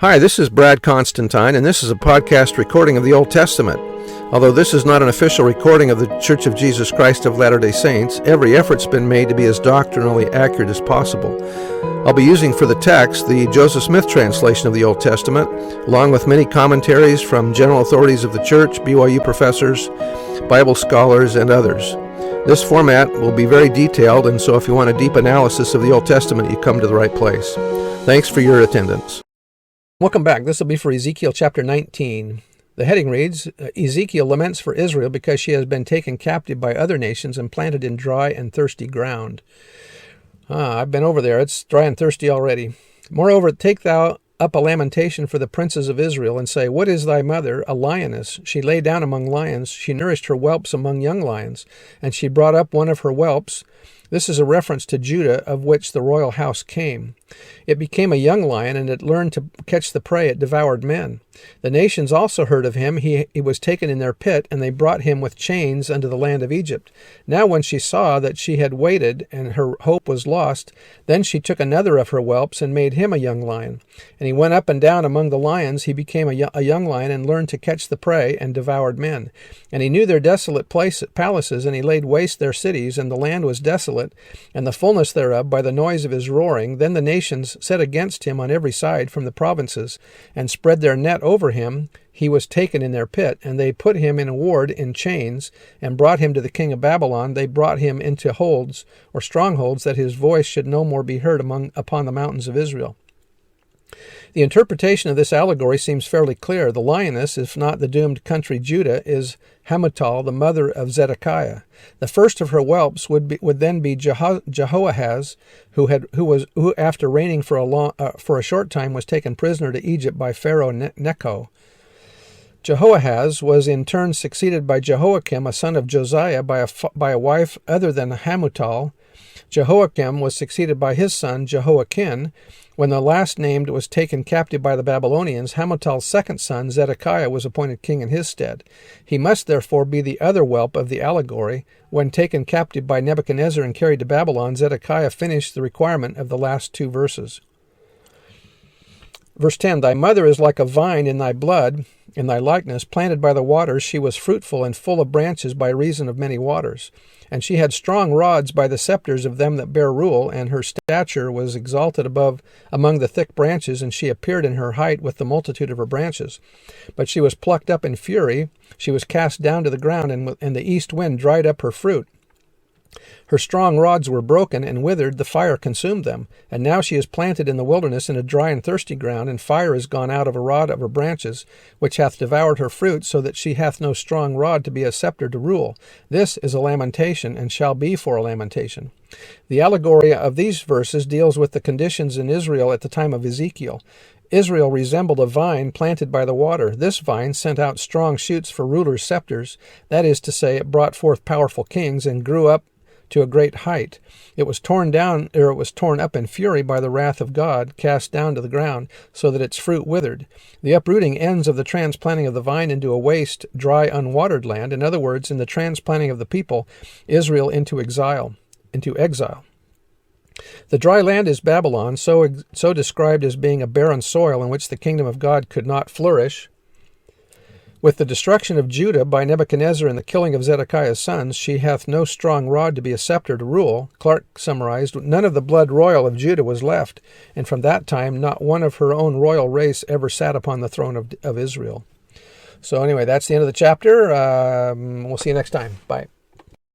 Hi, this is Brad Constantine, and this is a podcast recording of the Old Testament. Although this is not an official recording of the Church of Jesus Christ of Latter-day Saints, every effort's been made to be as doctrinally accurate as possible. I'll be using for the text the Joseph Smith translation of the Old Testament, along with many commentaries from general authorities of the Church, BYU professors, Bible scholars, and others. This format will be very detailed, and so if you want a deep analysis of the Old Testament, you come to the right place. Thanks for your attendance. Welcome back. This will be for Ezekiel Chapter 19. The heading reads, Ezekiel laments for Israel because she has been taken captive by other nations and planted in dry and thirsty ground. I've been over there. It's dry and thirsty already. Moreover, take thou up a lamentation for the princes of Israel, and say, What is thy mother? A lioness. She lay down among lions. She nourished her whelps among young lions, and she brought up one of her whelps. This is a reference to Judah, of which the royal house came. It became a young lion, and it learned to catch the prey. It devoured men. The nations also heard of him. He was taken in their pit, and they brought him with chains unto the land of Egypt. Now when she saw that she had waited, and her hope was lost, then she took another of her whelps, and made him a young lion. And he went up and down among the lions. He became a young lion, and learned to catch the prey, and devoured men. And he knew their desolate palaces, and he laid waste their cities, and the land was desolate, and the fullness thereof by the noise of his roaring. Then the nations set against him on every side from the provinces, and spread their net over him. He was taken in their pit, and they put him in a ward in chains, and brought him to the king of Babylon. They brought him into holds, or strongholds, that his voice should no more be heard upon the mountains of Israel. The interpretation of this allegory seems fairly clear. The lioness, if not the doomed country Judah, is Hamutal, the mother of Zedekiah. The first of her whelps would then be Jehoahaz, who after reigning for a short time was taken prisoner to Egypt by Pharaoh Necho. Jehoahaz was in turn succeeded by Jehoiakim, a son of Josiah, by a wife other than Hamutal. Jehoiakim was succeeded by his son Jehoiakim. When the last named was taken captive by the Babylonians, Hamutal's second son, Zedekiah, was appointed king in his stead. He must therefore be the other whelp of the allegory. When taken captive by Nebuchadnezzar and carried to Babylon, Zedekiah finished the requirement of the last two verses. Verse 10, Thy mother is like a vine in thy blood, in thy likeness, planted by the waters. She was fruitful and full of branches by reason of many waters. And she had strong rods by the scepters of them that bear rule, and her stature was exalted among the thick branches, and she appeared in her height with the multitude of her branches. But she was plucked up in fury, she was cast down to the ground, and the east wind dried up her fruit. Her strong rods were broken and withered, the fire consumed them. And now she is planted in the wilderness in a dry and thirsty ground, and fire is gone out of a rod of her branches, which hath devoured her fruit, so that she hath no strong rod to be a scepter to rule. This is a lamentation, and shall be for a lamentation. The allegory of these verses deals with the conditions in Israel at the time of Ezekiel. Israel resembled a vine planted by the water. This vine sent out strong shoots for rulers' scepters. That is to say, it brought forth powerful kings and grew up to a great height. It was torn up in fury by the wrath of God, cast down to the ground, so that its fruit withered. The uprooting ends of the transplanting of the vine into a waste, dry, unwatered land. In other words, in the transplanting of the people, Israel into exile. The dry land is Babylon, so described as being a barren soil in which the kingdom of God could not flourish. With the destruction of Judah by Nebuchadnezzar and the killing of Zedekiah's sons, she hath no strong rod to be a scepter to rule. Clark summarized, None of the blood royal of Judah was left, and from that time not one of her own royal race ever sat upon the throne of Israel. So anyway, that's the end of the chapter. We'll see you next time. Bye.